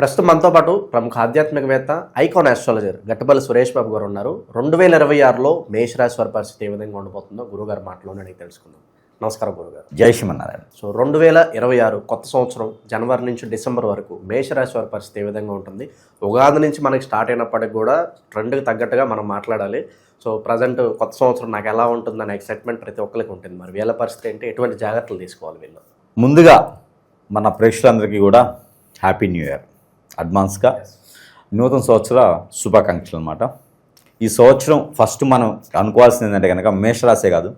ప్రస్తుతం మనతో పాటు ప్రముఖ ఆధ్యాత్మికవేత్త ఐకాన్ ఆస్ట్రాలజర్ గట్టపల్లి సురేష్ బాబు గారు ఉన్నారు. 2026లో మేషరాశి వారి పరిస్థితి ఏ విధంగా ఉండబోతుందో గురుగారి మాటలోనే అడిగి తెలుసుకుందాం. నమస్కారం గురుగారు. జై శ్రీమన్నారాయణ. సో 2026 కొత్త సంవత్సరం జనవరి నుంచి డిసెంబర్ వరకు మేషరాశి వారి పరిస్థితి ఏ విధంగా ఉంటుంది? ఉగాది నుంచి మనకి స్టార్ట్ అయినప్పటికి కూడా ట్రెండ్కి తగ్గట్టుగా మనం మాట్లాడాలి. సో ప్రజెంట్ కొత్త సంవత్సరం నాకు ఎలా ఉంటుందనే ఎక్సైట్మెంట్ ప్రతి ఒక్కరికి ఉంటుంది. మరి వీళ్ళ పరిస్థితి ఏంటి, ఎటువంటి జాగ్రత్తలు తీసుకోవాలి వీళ్ళు? ముందుగా మన ప్రేక్షకులందరికీ కూడా హ్యాపీ న్యూ ఇయర్ అడ్వాన్స్గా నూతన సంవత్సర శుభాకాంక్షలు అన్నమాట. ఈ సంవత్సరం ఫస్ట్ మనం అనుకోవాల్సింది ఏంటంటే కనుక మేషరాశే కాదు,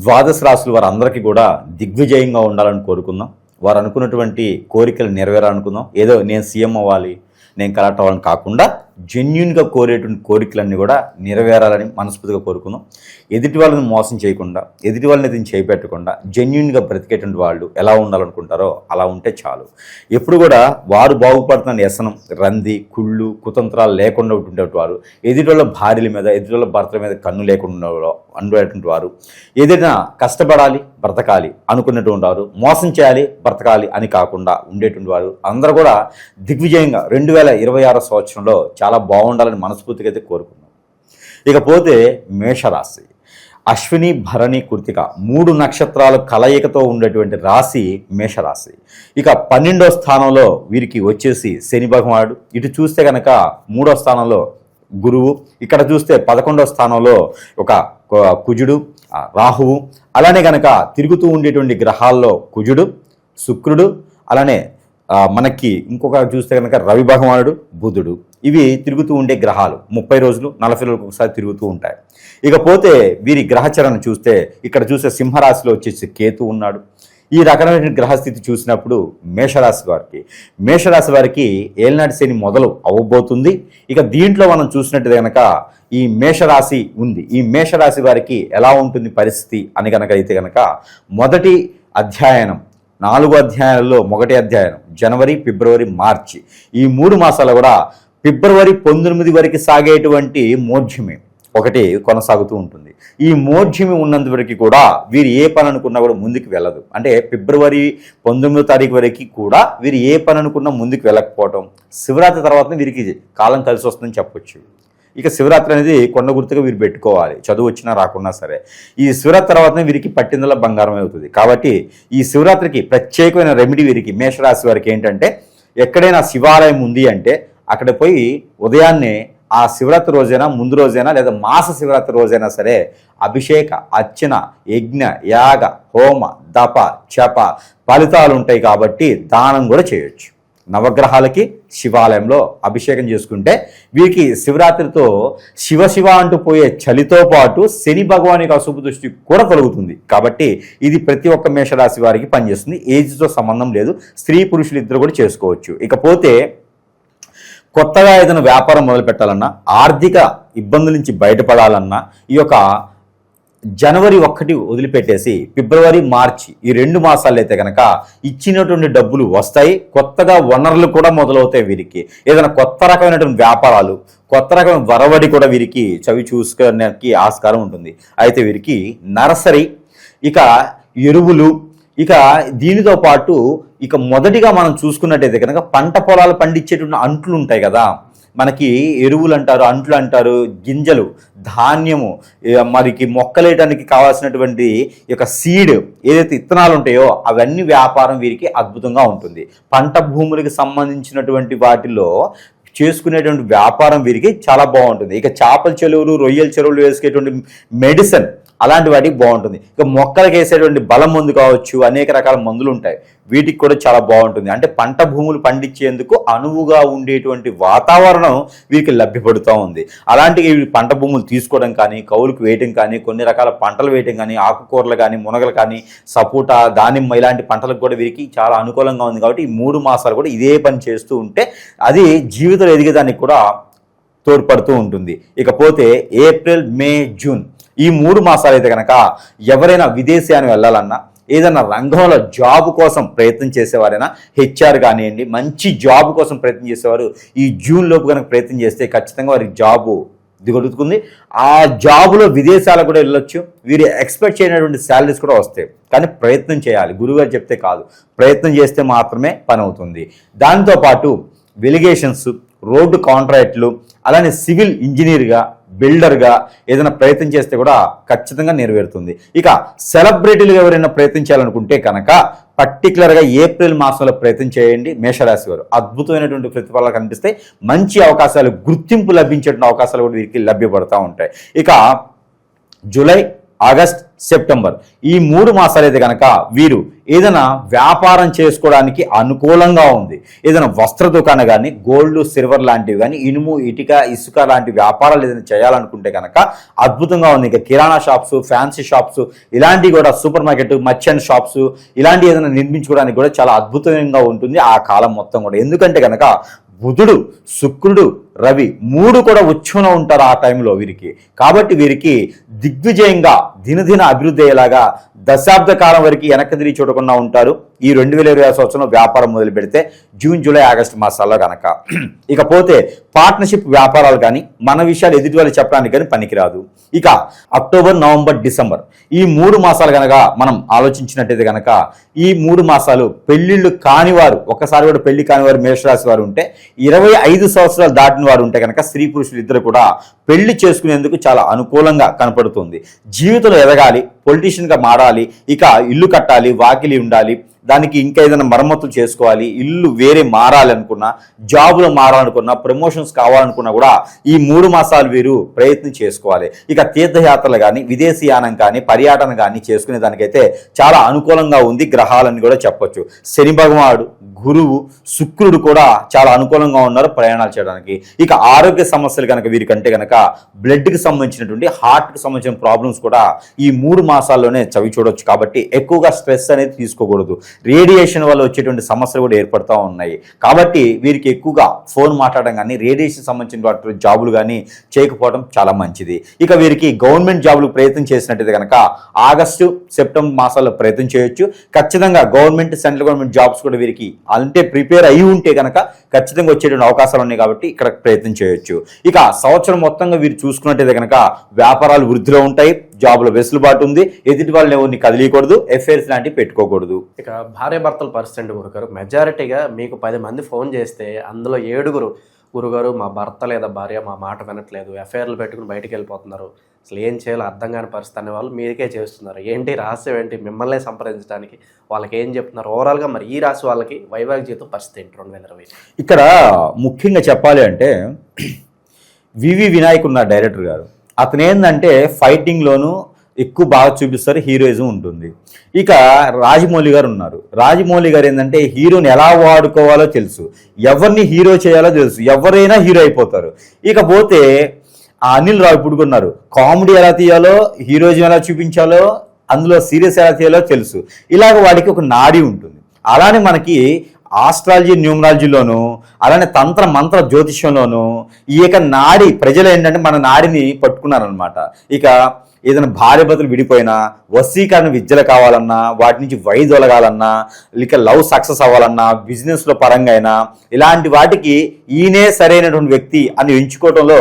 ద్వాదశ రాశులు వారు అందరికీ కూడా దిగ్విజయంగా ఉండాలని కోరుకుందాం. వారు అనుకున్నటువంటి కోరికలు నెరవేరాలనుకుందాం. ఏదో నేను సీఎం అవ్వాలి, నేను కలెక్ట్ అవ్వాలని కాకుండా జెన్యున్గా కోరేటువంటి కోరికలన్నీ కూడా నెరవేరాలని మనస్ఫూర్తిగా కోరుకుందాం. ఎదుటి వాళ్ళని మోసం చేయకుండా, ఎదుటి వాళ్ళని దీన్ని చేపెట్టకుండా జెన్యున్గా బ్రతికేటువంటి వాళ్ళు ఎలా ఉండాలనుకుంటారో అలా ఉంటే చాలు. ఎప్పుడు కూడా వారు బాగుపడుతున్న వ్యసనం, రంది, కుళ్ళు, కుతంత్రాలు లేకుండా ఉండేటువంటి వారు, ఎదుటి వాళ్ళ భార్యల మీద, ఎదుటి వాళ్ళ భర్తల మీద కన్ను లేకుండా ఉండేటువంటి వారు, ఏదైనా కష్టపడాలి బ్రతకాలి అనుకున్నటువంటి వారు, మోసం చేయాలి బ్రతకాలి అని కాకుండా ఉండేటువంటి వారు అందరూ కూడా దిగ్విజయంగా 2026 సంవత్సరంలో చాలా బాగుండాలని మనస్ఫూర్తిగా అయితే కోరుకున్నాం. ఇకపోతే మేషరాశి, అశ్విని, భరణి, కృతిక 3 నక్షత్రాల కలయికతో ఉండేటువంటి రాశి మేషరాశి. ఇక 12వ స్థానంలో వీరికి వచ్చేసి శని భగవానుడు, ఇటు చూస్తే కనుక 3వ స్థానంలో గురువు, ఇక్కడ చూస్తే 11వ స్థానంలో ఒక కుజుడు, రాహువు, అలానే కనుక తిరుగుతూ ఉండేటువంటి గ్రహాల్లో కుజుడు, శుక్రుడు, అలానే మనకి ఇంకొక చూస్తే కనుక రవి భగవానుడు, బుధుడు, ఇవి తిరుగుతూ ఉండే గ్రహాలు 30 రోజులు 40 రోజులకు ఒకసారి తిరుగుతూ ఉంటాయి. ఇకపోతే వీరి గ్రహచరణ చూస్తే ఇక్కడ చూస్తే సింహరాశిలో వచ్చేసి కేతు ఉన్నాడు. ఈ రకమైన గ్రహస్థితి చూసినప్పుడు మేషరాశి వారికి ఏలినాటి శని మొదలు అవ్వబోతుంది. ఇక దీంట్లో మనం చూసినట్టు కనుక ఈ మేషరాశి ఉంది. ఈ మేషరాశి వారికి ఎలా ఉంటుంది పరిస్థితి అని కనుక అయితే కనుక మొదటి అధ్యయనం 4 అధ్యాయాలలో మొదటి అధ్యాయం జనవరి, ఫిబ్రవరి, మార్చి, ఈ 3 మాసాలు కూడా ఫిబ్రవరి 19 వరకు సాగేటువంటి మోఢ్యమి ఒకటి కొనసాగుతూ ఉంటుంది. ఈ మోఢ్యమి ఉన్నంత వరకు కూడా వీరు ఏ పని అనుకున్నా కూడా ముందుకు వెళ్ళదు. అంటే ఫిబ్రవరి 19వ తారీఖు వరకు కూడా వీరు ఏ పని అనుకున్నా ముందుకు వెళ్ళకపోవటం, శివరాత్రి తర్వాత వీరికి కాలం కలిసి వస్తుందని చెప్పొచ్చు. ఇక శివరాత్రి అనేది కొండ గుర్తుగా వీరు పెట్టుకోవాలి, చదువు వచ్చినా రాకున్నా సరే. ఈ శివరాత్రి తర్వాతనే వీరికి పట్టిందల బంగారం అవుతుంది. కాబట్టి ఈ శివరాత్రికి ప్రత్యేకమైన రెమెడీ వీరికి మేషరాశి వారికి ఏంటంటే, ఎక్కడైనా శివాలయం ఉంది అంటే అక్కడ పోయి ఉదయాన్నే ఆ శివరాత్రి రోజైనా, ముందు రోజైనా, లేదా మాస శివరాత్రి రోజైనా సరే అభిషేక, అర్చన, యజ్ఞ, యాగ, హోమ, దప, చప ఫలితాలు ఉంటాయి. కాబట్టి దానం కూడా చేయొచ్చు. నవగ్రహాలకి శివాలయంలో అభిషేకం చేసుకుంటే వీరికి శివరాత్రితో శివ అంటూ పోయే చలితో పాటు శని భగవాన్ యొక్క అశుభ దృష్టి కూడా కలుగుతుంది. కాబట్టి ఇది ప్రతి ఒక్క మేషరాశి వారికి పనిచేస్తుంది. ఏజ్తో సంబంధం లేదు, స్త్రీ పురుషులు ఇద్దరు కూడా చేసుకోవచ్చు. ఇకపోతే కొత్తగా ఏదైనా వ్యాపారం మొదలు పెట్టాలన్నా, ఆర్థిక ఇబ్బందుల నుంచి బయటపడాలన్నా ఈ యొక్క జనవరి 1 వదిలిపెట్టేసి ఫిబ్రవరి, మార్చి ఈ 2 మాసాలు అయితే కనుక ఇచ్చినటువంటి డబ్బులు వస్తాయి. కొత్తగా వనరులు కూడా మొదలవుతాయి. వీరికి ఏదైనా కొత్త రకమైనటువంటి వ్యాపారాలు, కొత్త రకమైన వరవడి కూడా వీరికి చవి చూసుకోవడానికి ఆస్కారం ఉంటుంది. అయితే వీరికి నర్సరీ, ఇక ఎరువులు, ఇక దీనితో పాటు ఇక మొదటిగా మనం చూసుకున్నట్టయితే కనుక పంట పొలాలు పండించేటువంటి అంట్లు ఉంటాయి కదా, మనకి ఎరువులు అంటారు, అంట్లు అంటారు, గింజలు, ధాన్యము, మరికి మొక్కలేయడానికి కావాల్సినటువంటి యొక్క సీడ్ ఏదైతే ఇత్తనాలు ఉంటాయో అవన్నీ వ్యాపారం వీరికి అద్భుతంగా ఉంటుంది. పంట భూములకు సంబంధించినటువంటి వాటిలో చేసుకునేటువంటి వ్యాపారం వీరికి చాలా బాగుంటుంది. ఇక చేపల చెరువులు, రొయ్యల చెరువులు వేసుకునేటువంటి మెడిసిన్ అలాంటి వాటికి బాగుంటుంది. ఇక మొక్కలకు వేసేటువంటి బలం మందు కావచ్చు, అనేక రకాల మందులు ఉంటాయి, వీటికి కూడా చాలా బాగుంటుంది. అంటే పంట భూములు పండించేందుకు అనువుగా ఉండేటువంటి వాతావరణం వీరికి లభ్యపడుతూ ఉంది. అలాంటి పంట భూములు తీసుకోవడం కానీ, కౌలుకు వేయటం కానీ, కొన్ని రకాల పంటలు వేయటం కానీ, ఆకుకూరలు కానీ, మునగలు కానీ, సపోటా, దానిమ్మ ఇలాంటి పంటలకు కూడా వీరికి చాలా అనుకూలంగా ఉంది. కాబట్టి ఈ 3 మాసాలు కూడా ఇదే పని చేస్తూ ఉంటే అది జీవితంలో ఎదిగేదానికి కూడా తోడ్పడుతూ ఉంటుంది. ఇకపోతే ఏప్రిల్, మే, జూన్ ఈ 3 మాసాలు అయితే కనుక ఎవరైనా విదేశానికి వెళ్ళాలన్నా, ఏదైనా రంగంలో జాబ్ కోసం ప్రయత్నం చేసేవారైనా, హెచ్ఆర్ కానివ్వండి, మంచి జాబ్ కోసం ప్రయత్నం చేసేవారు ఈ జూన్ లోపు కనుక ప్రయత్నం చేస్తే ఖచ్చితంగా వారికి జాబు దిగొడుతుంది. ఆ జాబులో విదేశాలకు కూడా వెళ్ళొచ్చు. వీరు ఎక్స్పెక్ట్ చేయనటువంటి శాలరీస్ కూడా వస్తాయి. కానీ ప్రయత్నం చేయాలి, గురువుగారు చెప్తే కాదు, ప్రయత్నం చేస్తే మాత్రమే పని అవుతుంది. దాంతోపాటు వెలిగేషన్స్, రోడ్డు కాంట్రాక్ట్లు, అలానే సివిల్ ఇంజనీర్గా, బిల్డర్గా ఏదైనా ప్రయత్నం చేస్తే కూడా ఖచ్చితంగా నెరవేరుతుంది. ఇక సెలబ్రిటీలుగా ఎవరైనా ప్రయత్నం చేయాలనుకుంటే కనుక పర్టికులర్గా ఏప్రిల్ మాసంలో ప్రయత్నం చేయండి. మేషరాశి వారు అద్భుతమైనటువంటి ప్రతిఫలాలు కనిపిస్తాయి. మంచి అవకాశాలు, గుర్తింపు లభించేటువంటి అవకాశాలు కూడా వీరికి లభ్యపడుతూ ఉంటాయి. ఇక జూలై, ఆగస్ట్, సెప్టెంబర్ ఈ 3 మాసాలు అయితే కనుక వీరు ఏదైనా వ్యాపారం చేసుకోవడానికి అనుకూలంగా ఉంది. ఏదైనా వస్త్ర దుకాణం కానీ, గోల్డ్, సిల్వర్ లాంటివి కానీ, ఇనుము, ఇటుక, ఇసుక లాంటి వ్యాపారాలు ఏదైనా చేయాలనుకుంటే కనుక అద్భుతంగా ఉంది. ఇక కిరాణా షాప్స్, ఫ్యాన్సీ షాప్స్ ఇలాంటివి కూడా, సూపర్ మార్కెట్, మర్చెంట్ షాప్స్ ఇలాంటివి ఏదైనా నిర్మించుకోవడానికి కూడా చాలా అద్భుతంగా ఉంటుంది ఆ కాలం మొత్తం కూడా. ఎందుకంటే కనుక బుధుడు, శుక్రుడు, రవి 3 కూడా ఉచ్చంలో ఉంటారు ఆ టైంలో వీరికి. కాబట్టి వీరికి దిగ్విజయంగా దినదిన అభివృద్ధి అయ్యేలాగా దశాబ్ద కాలం వరకు వెనక్కి తిరిగి చూడకుండా ఉంటారు ఈ 2020 సంవత్సరంలో వ్యాపారం మొదలు పెడితే జూన్, జూలై, ఆగస్టు మాసాల్లో కనుక. ఇకపోతే పార్ట్నర్షిప్ వ్యాపారాలు కానీ, మన విషయాలు ఎదుటి వాళ్ళు చెప్పడానికి కానీ పనికిరాదు. ఇక అక్టోబర్, నవంబర్, డిసెంబర్ ఈ 3 మాసాలు కనుక మనం ఆలోచించినట్టయితే కనుక ఈ 3 మాసాలు పెళ్లిళ్ళు కానివారు, ఒక్కసారి కూడా పెళ్లి కానివారు మేషరాశి వారు ఉంటే, 25 సంవత్సరాలు దాటిన వారు ఉంటే కనుక స్త్రీ పురుషులు ఇద్దరు కూడా పెళ్లి చేసుకునేందుకు చాలా అనుకూలంగా కనపడుతుంది. జీవితంలో ఎదగాలి, పొలిటీషియన్గా మారాలి, ఇక ఇల్లు కట్టాలి, వాకిలి ఉండాలి, దానికి ఇంకా ఏదైనా మరమ్మతులు చేసుకోవాలి, ఇల్లు వేరే మారాలనుకున్నా, జాబులో మారాలనుకున్నా, ప్రమోషన్స్ కావాలనుకున్నా కూడా ఈ 3 మాసాలు వీరు ప్రయత్నం చేసుకోవాలి. ఇక తీర్థయాత్రలు కానీ, విదేశీయానం కానీ, పర్యటన కానీ చేసుకునే దానికైతే చాలా అనుకూలంగా ఉంది గ్రహాలని కూడా చెప్పొచ్చు. శని భగవానుడు, గురువు, శుక్రుడు కూడా చాలా అనుకూలంగా ఉన్నారు ప్రయాణాలు చేయడానికి. ఇక ఆరోగ్య సమస్యలు కనుక వీరికంటే కనుక బ్లడ్కి సంబంధించినటువంటి, హార్ట్కి సంబంధించిన ప్రాబ్లమ్స్ కూడా ఈ 3 మాసాల్లోనే చవి చూడొచ్చు. కాబట్టి ఎక్కువగా స్ట్రెస్ అనేది తీసుకోకూడదు. రేడియేషన్ వల్ల వచ్చేటువంటి సమస్యలు కూడా ఏర్పడుతూ ఉన్నాయి. కాబట్టి వీరికి ఎక్కువగా ఫోన్ మాట్లాడడం కానీ, రేడియేషన్ సంబంధించిన జాబులు కానీ చేయకపోవడం చాలా మంచిది. ఇక వీరికి గవర్నమెంట్ జాబులు ప్రయత్నం చేసినట్టయితే కనుక ఆగస్టు, సెప్టెంబర్ మాసాల్లో ప్రయత్నం చేయొచ్చు. ఖచ్చితంగా గవర్నమెంట్, సెంట్రల్ గవర్నమెంట్ జాబ్స్ కూడా వీరికి అంటే ప్రిపేర్ అయి ఉంటే కనుక ఖచ్చితంగా వచ్చేటువంటి అవకాశాలు ఉన్నాయి. కాబట్టి ఇక్కడ ప్రయత్నం చేయొచ్చు. ఇక సంవత్సరం మొత్తంగా వీరు చూసుకున్నట్టయితే కనుక వ్యాపారాలు వృద్ధిలో ఉంటాయి, జాబులో వెసులుబాటు ఉంది, ఎదుటి వాళ్ళని ఎవరిని కదిలీయకూడదు, ఎఫ్ఐఆర్స్ లాంటివి పెట్టుకోకూడదు. ఇక భార్యాభర్తల పరిస్థితి గురుగారు, మెజారిటీగా మీకు 10 మంది ఫోన్ చేస్తే అందులో 7 గురుగారు మా భర్త లేదా భార్య మా మాట వినట్లేదు, ఎఫ్ఐఆర్లు పెట్టుకుని బయటికి వెళ్ళిపోతున్నారు, అసలు ఏం చేయాలో అర్థం కాని పరిస్థితి అనే వాళ్ళు మీరికే చేస్తున్నారు. ఏంటి రహస్యం ఏంటి? మిమ్మల్ని సంప్రదించడానికి వాళ్ళకి ఏం చెప్తున్నారు? ఓవరాల్గా మరి ఈ రాశి వాళ్ళకి వైవాహిక జీవితం పరిస్థితి ఏంటి 2020? ఇక్కడ ముఖ్యంగా చెప్పాలి అంటే వివి వినాయక్ ఉన్న డైరెక్టర్ గారు, అతను ఏంటంటే ఫైటింగ్లోనూ ఎక్కువ బాగా చూపిస్తారు, హీరోయిజం ఉంటుంది. ఇక రాజమౌళి గారు ఉన్నారు. రాజమౌళి గారు ఏంటంటే హీరోని ఎలా వాడుకోవాలో తెలుసు, ఎవరిని హీరో చేయాలో తెలుసు, ఎవరైనా హీరో అయిపోతారు. ఇకపోతే అనిల్ రావిపూడి ఉన్నారు. కామెడీ ఎలా తీయాలో, హీరోయిజం ఎలా చూపించాలో, అందులో సీరియస్ ఎలా తీయాలో తెలుసు. ఇలాగ వాడికి ఒక నాడి ఉంటుంది. అలానే మనకి ఆస్ట్రాలజీ, న్యూమరాలజీలోను, అలానే తంత్ర మంత్ర జ్యోతిష్యంలోను ఈ యొక్క నాడి ప్రజలు ఏంటంటే మన నాడిని పట్టుకున్నారనమాట. ఇక ఏదైనా భార్య భర్తలు విడిపోయినా, వశీకరణ విద్యలు కావాలన్నా, వాటి నుంచి వైదొలగాలన్నా, ఇక లవ్ సక్సెస్ అవ్వాలన్నా, బిజినెస్లో పరంగా అయినా, ఇలాంటి వాటికి ఈయనే సరైనటువంటి వ్యక్తి అని ఎంచుకోవడంలో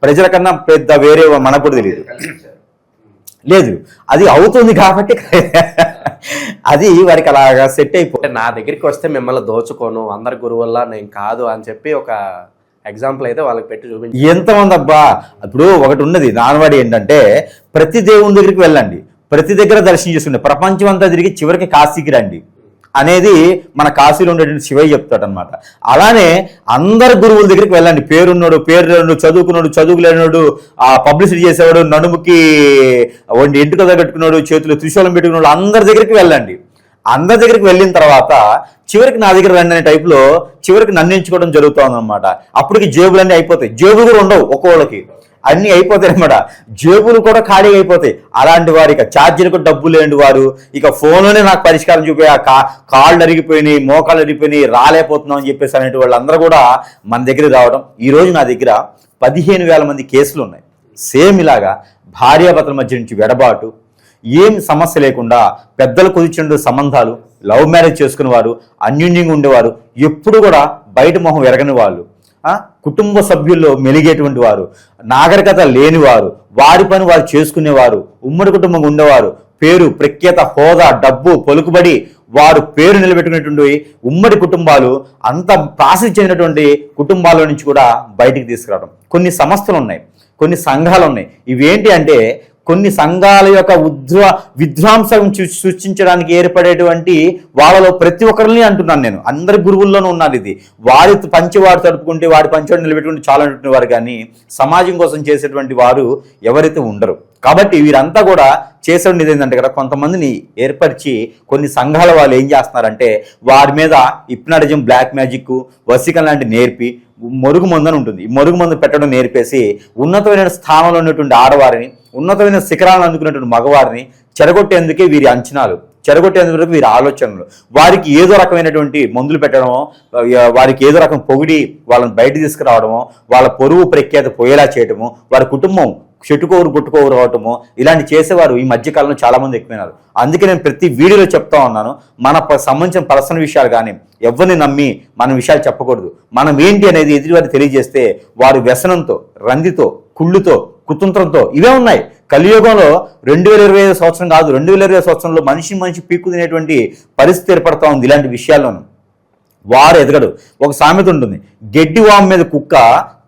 ప్రజల కన్నా పెద్ద వేరే మనకు కూడా తెలియదు. లేదు, అది అవుతుంది కాబట్టి అది వారికి అలాగా సెట్ అయిపోతే. నా దగ్గరికి వస్తే మిమ్మల్ని దోచుకోను, అందరి గురువుల్లా నేను కాదు అని చెప్పి ఒక ఎగ్జాంపుల్ అయితే వాళ్ళకి పెట్టి చూపించి. ఎంతమంది అబ్బా, ఇప్పుడు ఒకటి ఉన్నది నానవాడి ఏంటంటే ప్రతి దేవుని దగ్గరికి వెళ్ళండి, ప్రతి దగ్గర దర్శనం చేసుకుంటే, ప్రపంచం అంతా తిరిగి చివరికి కాశీకి రండి అనేది మన కాశీలో ఉండేటువంటి శివయ్య చెప్తాడు అనమాట. అలానే అందరు గురువుల దగ్గరికి వెళ్ళండి, పేరున్నాడు, పేరు లేడు, చదువుకున్నాడు, చదువుకులేనాడు, ఆ పబ్లిసిటీ చేసేవాడు, నడుముకి ఎంటుక కట్టుకున్నాడు, చేతులు త్రిశూలం పెట్టుకున్నాడు, అందరి దగ్గరికి వెళ్ళండి. అందరి దగ్గరికి వెళ్ళిన తర్వాత చివరికి నా దగ్గర రండి అనే టైప్లో చివరికి నన్ను ఎంచుకోవడం జరుగుతుంది అనమాట. అప్పటికి జేబులన్నీ అయిపోతాయి, జేబులు కూడా ఉండవు, ఒక్కోళ్ళకి అన్నీ అయిపోతాయి అనమాట, జేబులు కూడా ఖాళీ అయిపోతాయి. అలాంటి వారు ఇక ఛార్జీలకు డబ్బు లేని వారు ఇక ఫోన్లోనే నాకు పరిష్కారం చూపి కాళ్ళు అరిగిపోయినాయి, మోకాళ్ళు అరిగిపోయినాయి, రాలేకపోతున్నాం అని చెప్పేసి అనేటి వాళ్ళందరూ కూడా మన దగ్గరికి రావడం. ఈరోజు నా దగ్గర 15,000 మంది కేసులు ఉన్నాయి. సేమ్ ఇలాగా భార్యాభర్తల మధ్య నుంచి వెడబాటు, ఏం సమస్య లేకుండా పెద్దలు కుదిర్చిన సంబంధాలు, లవ్ మ్యారేజ్ చేసుకునేవారు, అన్యోన్యంగా ఉండేవారు, ఎప్పుడు కూడా బయట మొహం ఎరగని వాళ్ళు, కుటుంబ సభ్యుల్లో మెలిగేటువంటి వారు, నాగరికత లేనివారు, వారి పని వారు చేసుకునేవారు, ఉమ్మడి కుటుంబంగా ఉండేవారు, పేరు, ప్రఖ్యాత, హోదా, డబ్బు, పలుకుబడి, వారు పేరు నిలబెట్టుకునేటువంటి ఉమ్మడి కుటుంబాలు, అంత ప్రాసిద్ధి చెందినటువంటి కుటుంబాల నుంచి కూడా బయటికి తీసుకురావడం. కొన్ని సంస్థలు ఉన్నాయి, కొన్ని సంఘాలు ఉన్నాయి. ఇవేంటి అంటే కొన్ని సంఘాల యొక్క విధ్వంసం సృష్టించడానికి ఏర్పడేటువంటి వాళ్ళలో ప్రతి ఒక్కరిని అంటున్నాను నేను, అందరి గురువుల్లోనూ ఉన్నది ఇది. వారి పంచివాడు తడుపుకుంటే వాడి పంచివాడు నిలబెట్టుకుంటే చాలా వారు, కానీ సమాజం కోసం చేసేటువంటి వారు ఎవరైతే ఉండరు. కాబట్టి వీరంతా కూడా చేసేది ఏంటంటే కదా, కొంతమందిని ఏర్పరిచి కొన్ని సంఘాల వాళ్ళు ఏం చేస్తున్నారంటే వారి మీద హిప్నాటిజం, బ్లాక్ మ్యాజిక్, వశీకరణ లాంటి నేర్పి మరుగు మందని ఉంటుంది, ఈ మరుగు మందు పెట్టడం నేర్పేసి ఉన్నతమైన స్థానంలో ఉన్నటువంటి ఆడవారిని, ఉన్నతమైన శిఖరాలను అందుకున్నటువంటి మగవారిని చెరగొట్టేందుకే వీరి అంచనాలు, చెరగొట్టేందుకు వీరి ఆలోచనలు. వారికి ఏదో రకమైనటువంటి మందులు పెట్టడమో, వారికి ఏదో రకం పొగిడి వాళ్ళని బయట తీసుకురావడమో, వాళ్ళ పొరుగు ప్రఖ్యాత పోయేలా చేయడము, వారి కుటుంబం చెట్టుకోరు గుట్టుకోరు అవటము, ఇలాంటి చేసేవారు ఈ మధ్యకాలంలో చాలామంది ఎక్కువైనారు. అందుకే నేను ప్రతి వీడియోలో చెప్తా ఉన్నాను, మన సంబంధించిన పర్సనల్ విషయాలు కానీ ఎవరిని నమ్మి మన విషయాలు చెప్పకూడదు. మనం ఏంటి అనేది ఎదుటివారికి తెలియజేస్తే వారు వ్యసనంతో, రందితో, కుళ్ళుతో, కుతంత్రంతో ఇవే ఉన్నాయి. కలియుగంలో 2025 సంవత్సరం కాదు, 2020 సంవత్సరంలో మనిషి పీక్కు తినేటువంటి పరిస్థితి ఏర్పడతా ఉంది ఇలాంటి విషయాల్లోనూ. వారు ఎదగడు. ఒక సామెత ఉంటుంది, గడ్డి వాము మీద కుక్క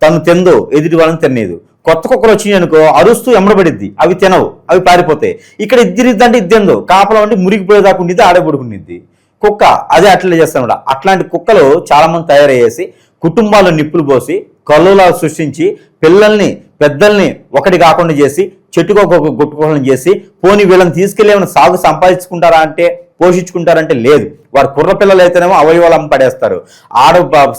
తను తిందో ఎదుటి వాళ్ళని తినేదు. కొత్త కుక్కలు వచ్చినాయి అనుకో అరుస్తూ ఎమ్మడబడిద్ది, అవి తినవు, అవి పారిపోతాయి. ఇక్కడ ఇద్దరిద్దంటే ఇద్దెందో కాపలా ఉండి మురిగిపోయేదాకా ఉండిద్ది, ఆడే పడుకునిద్ది కుక్క. అదే అట్లా చేస్తాను. అట్లాంటి కుక్కలు చాలా మంది తయారయ్యేసి కుటుంబాల్లో నిప్పులు పోసి కల్లులా సృష్టించి పిల్లల్ని పెద్దల్ని ఒకటి కాకుండా చేసి చెట్టుకు ఒక గుట్టుకోవాలని చేసి పోనీ వీళ్ళని తీసుకెళ్ళి ఏమైనా సాగు సంపాదించుకుంటారా అంటే, పోషించుకుంటారంటే లేదు. వారు కుర్ర పిల్లలు అయితేనేమో అవయవాలను పడేస్తారు,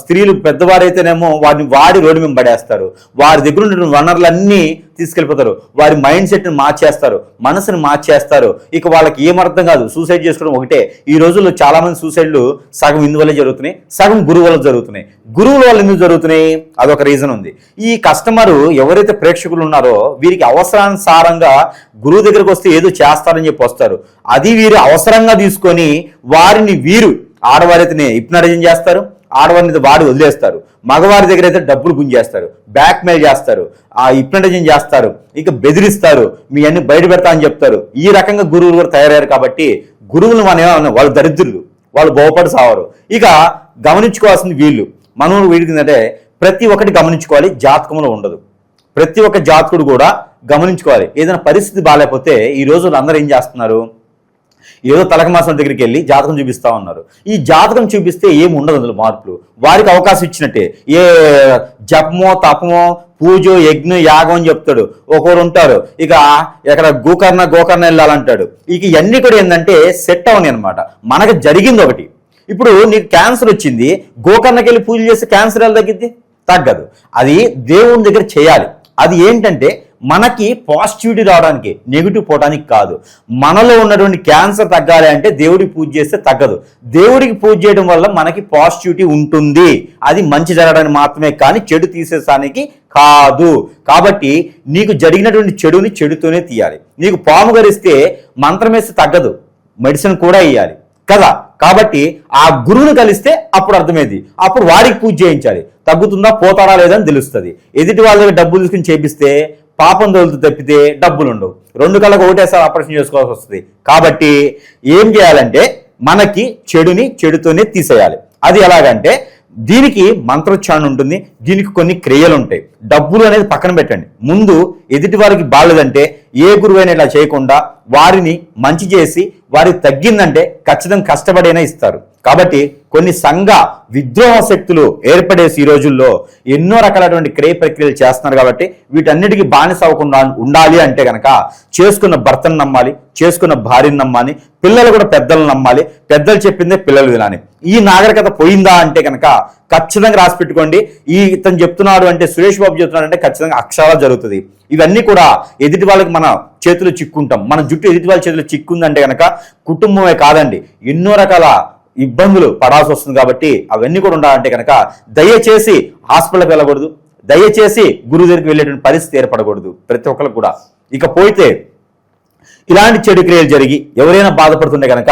స్త్రీలు పెద్దవారైతేనేమో వారిని వాడి రోడ్డు మీద పడేస్తారు, వారి దగ్గర ఉన్న వనరులన్నీ తీసుకెళ్ళిపోతారు, వారి మైండ్ సెట్ని మార్చేస్తారు, మనసుని మార్చేస్తారు. ఇక వాళ్ళకి ఏమర్థం కాదు, సూసైడ్ చేసుకోవడం ఒకటే. ఈ రోజుల్లో చాలా మంది సూసైడ్లు సగం ఇందువల్లే జరుగుతున్నాయి, సగం గురువు వల్ల జరుగుతున్నాయి. గురువుల వల్ల ఎందుకు జరుగుతున్నాయి, అదొక రీజన్ ఉంది. ఈ కస్టమరు ఎవరైతే ప్రేక్షకులు ఉన్నారో వీరికి అవసరానుసారంగా గురువు దగ్గరకు వస్తే ఏదో చేస్తారని చెప్పి వస్తారు. అది వీరు అవసరంగా తీసుకొని వారిని వీరు ఆడవారైతేనే హిప్నాటిజం చేస్తారు, ఆడవారిని వాడి వదిలేస్తారు, మగవారి దగ్గర అయితే డబ్బులు గుంజేస్తారు, బ్లాక్ మెయిల్ చేస్తారు, ఆ హిప్నాటిజం చేస్తారు, ఇక బెదిరిస్తారు, మీ అన్ని బయట పెడతా అని చెప్తారు. ఈ రకంగా గురువులు కూడా తయారయ్యారు. కాబట్టి గురువులు మనం ఏమన్నా, వాళ్ళు దరిద్రులు, వాళ్ళు బాగుపడి సావరు. ఇక గమనించుకోవాల్సింది వీళ్ళు, మనం వీడికిందంటే ప్రతి ఒక్కటి గమనించుకోవాలి, జాతకంలో ఉండదు. ప్రతి ఒక్క జాతకుడు కూడా గమనించుకోవాలి. ఏదైనా పరిస్థితి బాగాలేకపోతే ఈ రోజులు అందరూ ఏం చేస్తున్నారు, ఏదో తలకమాసం దగ్గరికి వెళ్ళి జాతకం చూపిస్తా ఉన్నారు. ఈ జాతకం చూపిస్తే ఏమి ఉండదు, అందులో మార్పులు. వారికి అవకాశం ఇచ్చినట్టే, ఏ జపమో తపమో పూజో యజ్ఞం యాగం అని చెప్తాడు. ఒకరు ఉంటారు ఇక ఎక్కడ గోకర్ణ వెళ్ళాలంటాడు. ఇక ఇవన్నీ కూడా ఏంటంటే సెట్ అవని అనమాట. మనకు జరిగింది ఒకటి. ఇప్పుడు నీకు క్యాన్సర్ వచ్చింది, గోకర్ణకి వెళ్ళి పూజ చేస్తే క్యాన్సర్ ఎలా తగ్గిద్ది? తగ్గదు. అది దేవుని దగ్గర చేయాలి. అది ఏంటంటే మనకి పాజిటివిటీ రావడానికి, నెగిటివ్ పోవడానికి కాదు. మనలో ఉన్నటువంటి క్యాన్సర్ తగ్గాలి అంటే దేవుడికి పూజ చేస్తే తగ్గదు. దేవుడికి పూజ చేయడం వల్ల మనకి పాజిటివిటీ ఉంటుంది. అది మంచి జరగడానికి మాత్రమే, కానీ చెడు తీసేసానికి కాదు. కాబట్టి నీకు జరిగినటువంటి చెడుని చెడుతోనే తీయాలి. నీకు పాము గరిస్తే మంత్రం వేస్తే తగ్గదు, మెడిసిన్ కూడా ఇవ్వాలి కదా. కాబట్టి ఆ గురువుని కలిస్తే అప్పుడు అర్థమైంది, అప్పుడు వాడికి పూజ చేయించాలి. తగ్గుతుందా పోతారా లేదని తెలుస్తుంది. ఎదుటి వాళ్ళ దగ్గర డబ్బులు తీసుకుని చేపిస్తే పాపం తోలుతూ తప్పితే డబ్బులు ఉండవు. రెండు కళ్ళకు ఒకటేసారి ఆపరేషన్ చేసుకోవాల్సి వస్తుంది. కాబట్టి ఏం చేయాలంటే మనకి చెడుని చెడుతోనే తీసేయాలి. అది ఎలాగంటే దీనికి మంత్రోచ్చారణ ఉంటుంది, దీనికి కొన్ని క్రియలు ఉంటాయి. డబ్బులు అనేది పక్కన పెట్టండి. ముందు ఎదుటి వారికి బాగలేదంటే ఏ గురువైనా ఇలా చేయకుండా వారిని మంచి చేసి వారికి తగ్గిందంటే ఖచ్చితంగా కష్టపడైనా ఇస్తారు. కాబట్టి కొన్ని సంఘ విద్రోహ శక్తులు ఏర్పడేసి ఈ రోజుల్లో ఎన్నో రకాలైనటువంటి క్రియ ప్రక్రియలు చేస్తున్నారు. కాబట్టి వీటన్నిటికీ బానిస అవ్వకుండా ఉండాలి అంటే కనుక చేసుకున్న భర్తను నమ్మాలి, చేసుకున్న భార్యను నమ్మాలి, పిల్లలు కూడా పెద్దలను నమ్మాలి, పెద్దలు చెప్పిందే పిల్లలు వినాలి. ఈ నాగరికత పోయిందా అంటే కనుక ఖచ్చితంగా రాసి పెట్టుకోండి. ఇతను చెప్తున్నాడు అంటే, సురేష్ బాబు చెప్తున్నాడు అంటే ఖచ్చితంగా అక్షరాలు జరుగుతుంది. ఇవన్నీ కూడా ఎదుటి వాళ్ళకి మన చేతులు చిక్కుంటాం. మన జుట్టు ఎదుటి వాళ్ళ చేతులు చిక్కుందంటే కనుక కుటుంబమే కాదండి, ఎన్నో రకాల ఇబ్బందులు పడాల్సి వస్తుంది. కాబట్టి అవన్నీ కూడా ఉండాలంటే కనుక దయచేసి హాస్పిటల్కి వెళ్ళకూడదు, దయచేసి గురువు దగ్గరికి వెళ్ళేటువంటి పరిస్థితి ఏర్పడకూడదు ప్రతి ఒక్కరికి కూడా. ఇకపోతే ఇలాంటి చెడు క్రియలు జరిగి ఎవరైనా బాధపడుతుంటే కనుక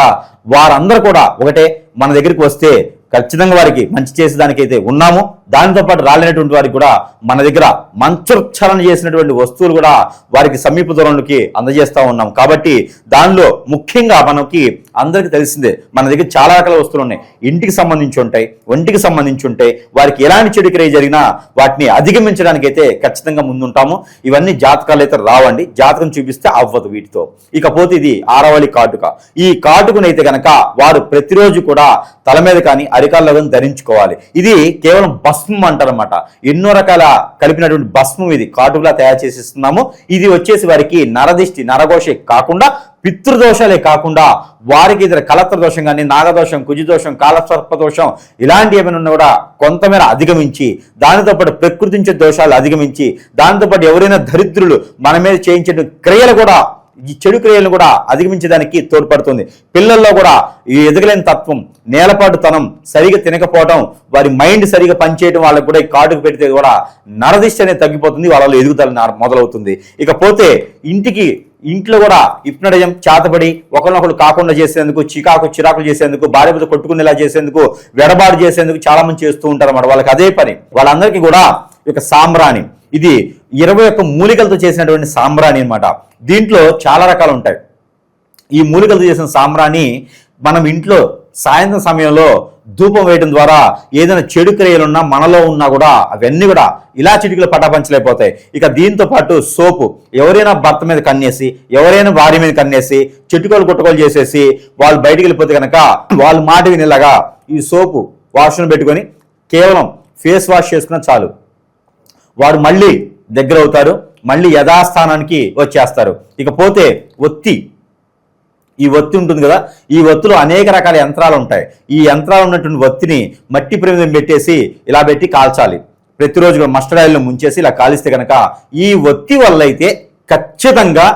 వారందరూ కూడా ఒకటే, మన దగ్గరికి వస్తే ఖచ్చితంగా వారికి మంచి చేసేదానికైతే ఉన్నాము. దానితో పాటు రాలేనటువంటి వారికి కూడా మన దగ్గర మంచోచ్చారణ చేసినటువంటి వస్తువులు కూడా వారికి సమీప దూరంలోకి అందజేస్తూ ఉన్నాం. కాబట్టి దానిలో ముఖ్యంగా మనకి అందరికీ తెలిసిందే, మన దగ్గర చాలా రకాల వస్తువులు ఉన్నాయి. ఇంటికి సంబంధించి ఉంటాయి, ఒంటికి సంబంధించి ఉంటాయి. వారికి ఎలాంటి చెడు క్రియ జరిగినా వాటిని అధిగమించడానికి అయితే ఖచ్చితంగా ముందుంటాము. ఇవన్నీ జాతకాలు అయితే రావండి, జాతకం చూపిస్తే అవ్వదు వీటితో. ఇకపోతే ఇది ఆరవళి కాటుక. ఈ కాటుకనైతే గనక వారు ప్రతిరోజు కూడా తల మీద కానీ అరికాల్లో కానీ ధరించుకోవాలి. ఇది కేవలం భస్మం అంటారన్నమాట. ఎన్నో రకాల కలిపినటువంటి భస్మం ఇది కాటుకలా తయారు చేసి ఇస్తున్నాము. ఇది వచ్చేసి వారికి నరదిష్టి, నరఘోష కాకుండా పితృదోషాలే కాకుండా వారికి ఇతర కలత్ర దోషం కానీ, నాగదోషం, కుజిదోషం, కాలసర్ప దోషం ఇలాంటి ఏమైనా ఉన్నా కూడా కొంతమేర అధిగమించి, దానితో పాటు ప్రకృతి నుంచి దోషాలు అధిగమించి, దానితో పాటు ఎవరైనా దరిద్రులు మన మీద చేయించే క్రియలు కూడా, ఈ చెడు క్రియలను కూడా అధిగమించడానికి తోడ్పడుతుంది. పిల్లల్లో కూడా ఈ ఎదగలేని తత్వం, నేలపాటుతనం, సరిగా తినకపోవడం, వారి మైండ్ సరిగా పనిచేయడం వాళ్ళకు కూడా ఈ కాటుకు పెడితే కూడా నరదిష్టి అనేది తగ్గిపోతుంది, వాళ్ళలో ఎదుగుదల మొదలవుతుంది. ఇకపోతే ఇంట్లో కూడా హిప్నటిజం చేతపడి ఒకరినొకరు కాకుండా చేసేందుకు, చిరాకులు చేసేందుకు, భార్యతో కొట్టుకునేలా చేసేందుకు, వెడబాటు చేసేందుకు చాలా మంది చేస్తూ ఉంటారు అన్నమాట. వాళ్ళకి అదే పని. వాళ్ళందరికీ కూడా ఒక సాంబ్రాణి, ఇది 21 మూలికలతో చేసినటువంటి సాంబ్రాణి అన్నమాట. దీంట్లో చాలా రకాలు ఉంటాయి. ఈ మూలికలతో చేసిన సాంబ్రాణి మనం ఇంట్లో సాయంత్రం సమయంలో ధూపం వేయడం ద్వారా ఏదైనా చెడు క్రియలున్నా మనలో ఉన్నా కూడా అవన్నీ కూడా ఇలా చిటికలు పటాపంచలైపోతాయి. ఇక దీంతో పాటు సోపు, ఎవరైనా భర్త మీద కన్నేసి, ఎవరైనా భార్య మీద కన్నేసి, చెట్టుకోలు కొట్టుకోలు చేసేసి వాళ్ళు బయటికి వెళ్ళిపోతే కనుక వాళ్ళు మాట వినేలాగా ఈ సోపు వాష్ను పెట్టుకొని కేవలం ఫేస్ వాష్ చేసుకున్నా చాలు, వారు మళ్ళీ దగ్గర అవుతారు, మళ్ళీ యథాస్థానానికి వచ్చేస్తారు. ఇకపోతే ఒత్తి, ఈ ఒత్తి ఉంటుంది కదా, ఈ ఒత్తిలో అనేక రకాల యంత్రాలు ఉంటాయి. ఈ యంత్రాలు ఉన్నటువంటి ఒత్తిని మట్టి ప్రమిదం పెట్టేసి ఇలా పెట్టి కాల్చాలి. ప్రతిరోజు కూడా మస్టర్డ్ ఆయిల్లో ముంచేసి ఇలా కాలిస్తే కనుక ఈ ఒత్తి వల్ల అయితే ఖచ్చితంగా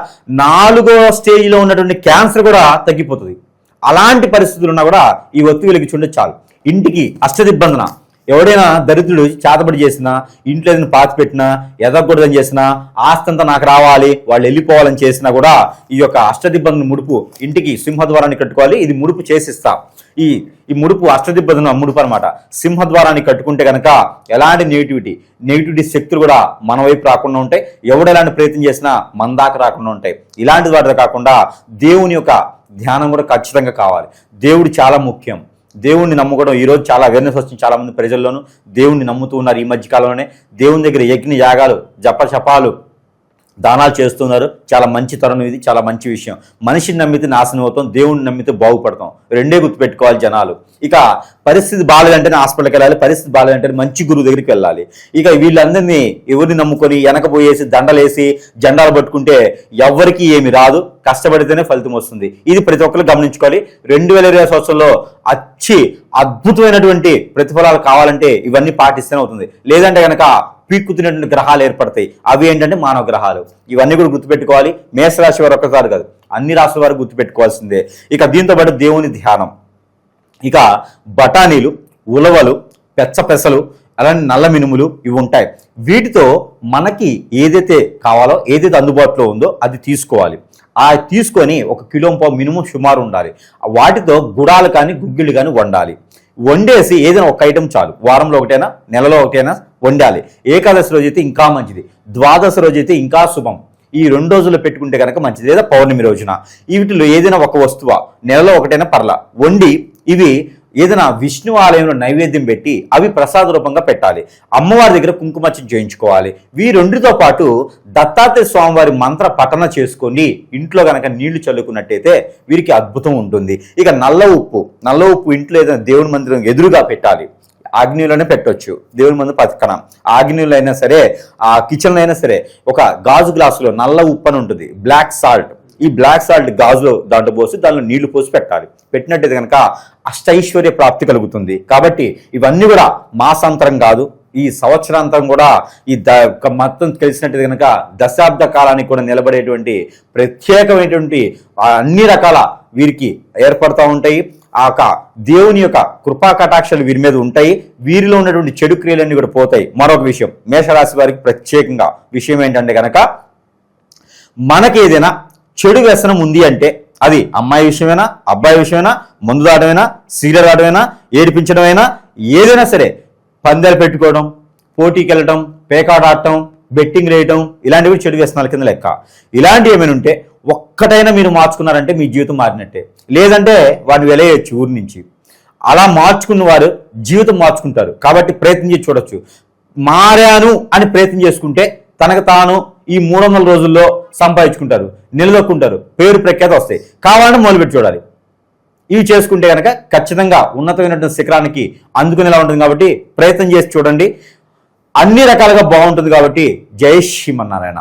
4వ స్టేజ్లో ఉన్నటువంటి క్యాన్సర్ కూడా తగ్గిపోతుంది. అలాంటి పరిస్థితులు ఉన్నా కూడా ఈ ఒత్తి వెలిగించుంటే చాలు. ఇంటికి అష్టదిబ్బందన, ఎవడైనా దరిద్రుడు చేతబడి చేసినా, ఇంట్లో ఏదైనా పాతి పెట్టినా, ఎదగకూడదని చేసినా, ఆస్తంతా నాకు రావాలి, వాళ్ళు వెళ్ళిపోవాలని చేసినా కూడా ఈ యొక్క అష్టదిబ్బందన ముడుపు ఇంటికి సింహద్వారాన్ని కట్టుకోవాలి. ఇది ముడుపు చేసిస్తా. ఈ ముడుపు అష్టదిబ్బందన ముడుపు అనమాట. సింహద్వారాన్ని కట్టుకుంటే కనుక ఎలాంటి నెగిటివిటీ శక్తులు కూడా మన వైపు రాకుండా ఉంటాయి. ఎవడు ఎలాంటి ప్రయత్నం చేసినా మన దాకా రాకుండా ఉంటాయి. ఇలాంటి వాటితో కాకుండా దేవుని యొక్క ధ్యానం కూడా ఖచ్చితంగా కావాలి. దేవుడు చాలా ముఖ్యం. దేవుణ్ణి నమ్ముకోవడం ఈరోజు చాలా అవేర్నెస్ వచ్చింది చాలా మంది ప్రజల్లోనూ. దేవుణ్ణి నమ్ముతూ ఉన్నారు. ఈ మధ్యకాలంలోనే దేవుని దగ్గర యజ్ఞ యాగాలు, జపాలు, దానాలు చేస్తున్నారు. చాలా మంచి తరుణం ఇది, చాలా మంచి విషయం. మనిషిని నమ్మితే నాశనం అవుతాం, దేవుణ్ణి నమ్మితే బాగుపడతాం. రెండే గుర్తుపెట్టుకోవాలి జనాలు. ఇక పరిస్థితి బాగాలేదంటేనే హాస్పిటల్కి వెళ్ళాలి, పరిస్థితి బాగాలేదంటే మంచి గురువు దగ్గరికి వెళ్ళాలి. ఇక వీళ్ళందరినీ ఎవరిని నమ్ముకొని వెనకపోయేసి దండలేసి జెండాలు పట్టుకుంటే ఎవ్వరికీ ఏమి రాదు, కష్టపడితేనే ఫలితం వస్తుంది. ఇది ప్రతి ఒక్కరు గమనించుకోవాలి. 2020 సంవత్సరంలో అద్భుతమైనటువంటి ప్రతిఫలాలు కావాలంటే ఇవన్నీ పాటిస్తేనే అవుతుంది. లేదంటే కనుక పీక్కుతున్నటువంటి గ్రహాలు ఏర్పడతాయి. అవి ఏంటంటే మానవ గ్రహాలు. ఇవన్నీ కూడా గుర్తుపెట్టుకోవాలి. మేషరాశి వారు ఒక్కసారి కాదు, అన్ని రాశుల వారు గుర్తుపెట్టుకోవాల్సిందే. ఇక దీంతో పాటు దేవుని ధ్యానం, ఇక బఠానీలు, ఉలవలు, పెసలు, అలాంటి నల్ల మినుములు ఇవి ఉంటాయి. వీటితో మనకి ఏదైతే కావాలో, ఏదైతే అందుబాటులో ఉందో అది తీసుకోవాలి. తీసుకొని 1.5 కిలో మినిమం సుమారు ఉండాలి. వాటితో గుడాలు కానీ గుగ్గిళ్ళు కానీ వండేసి ఏదైనా ఒక ఐటెం చాలు. వారంలో ఒకటైనా, నెలలో ఒకటైనా వండాలి. ఏకాదశి రోజు అయితే ఇంకా మంచిది, ద్వాదశి రోజు అయితే ఇంకా శుభం. ఈ 2 రోజుల్లో పెట్టుకుంటే కనుక మంచిది. లేదా పౌర్ణమి రోజున వీటిలో ఏదైనా ఒక వస్తువ నెలలో ఒకటైనా పర్లా వండి ఇవి ఏదైనా విష్ణు ఆలయంలో నైవేద్యం పెట్టి అవి ప్రసాద రూపంగా పెట్టాలి. అమ్మవారి దగ్గర కుంకుమార్చన చేయించుకోవాలి. వీరెండితో పాటు దత్తాత్రేయ స్వామివారి మంత్ర పఠన చేసుకొని ఇంట్లో కనుక నీళ్లు చల్లుకున్నట్టయితే వీరికి అద్భుతం ఉంటుంది. ఇక నల్ల ఉప్పు ఇంట్లో ఏదైనా దేవుని మందిరం ఎదురుగా పెట్టాలి. ఆగ్నేయులోనే పెట్టవచ్చు, దేవుని మంది పక్కన. ఆగ్నేయులు అయినా సరే, ఆ కిచెన్లో అయినా సరే ఒక గాజు గ్లాసులో నల్ల ఉప్పు అని ఉంటుంది, బ్లాక్ సాల్ట్. ఈ బ్లాక్ సాల్ట్ గాజులో దాంట్లో పోసి దానిలో నీళ్లు పోసి పెట్టాలి. పెట్టినట్టయితే కనుక అష్టైశ్వర్య ప్రాప్తి కలుగుతుంది. కాబట్టి ఇవన్నీ కూడా మాసాంతరం కాదు, ఈ సంవత్సరాంతరం కూడా ఈ మొత్తం తెలిసినట్టు కనుక దశాబ్ద కాలానికి కూడా నిలబడేటువంటి ప్రత్యేకమైనటువంటి అన్ని రకాల వీరికి ఏర్పడుతూ ఉంటాయి. ఆ దేవుని యొక్క కృపా కటాక్షాలు వీరి మీద ఉంటాయి. వీరిలో ఉన్నటువంటి చెడు క్రియలన్నీ కూడా పోతాయి. మరొక విషయం, మేషరాశి వారికి ప్రత్యేకంగా విషయం ఏంటంటే కనుక మనకి ఏదైనా చెడు వ్యసనం ఉంది అంటే అది అమ్మాయి విషయమైనా, అబ్బాయి విషయమైనా, మందు తాగడమైనా, సిగరెట్ ఆడమైనా, ఏడిపించడమైనా, ఏదైనా సరే పందాలు పెట్టుకోవడం, పోటీకి వెళ్ళటం, పేకాట ఆడటం, బెట్టింగ్ వేయటం, ఇలాంటివి చెడు వ్యసనాల కింద లెక్క. ఇలాంటివి ఏమైనా ఉంటే ఒక్కటైనా మీరు మార్చుకున్నారంటే మీ జీవితం మారినట్టే. లేదంటే వాడిని వెలేయచ్చు ఊరి నుంచి. అలా మార్చుకున్న వారు జీవితం మార్చుకుంటారు. కాబట్టి ప్రయత్నం చేసి చూడొచ్చు. మారాను అని ప్రయత్నం చేసుకుంటే తనకు తాను ఈ 300 రోజుల్లో సంపాదించుకుంటారు, నిలదొక్కుంటారు, పేరు ప్రఖ్యాత వస్తాయి. కావాలంటే మొదలుపెట్టి చూడాలి. ఇవి చేసుకుంటే కనుక ఖచ్చితంగా ఉన్నతమైనటువంటి శిఖరానికి అందుకునేలా ఉంటుంది. కాబట్టి ప్రయత్నం చేసి చూడండి. అన్ని రకాలుగా బాగుంటుంది. కాబట్టి జై శ్రీమన్నారాయణ.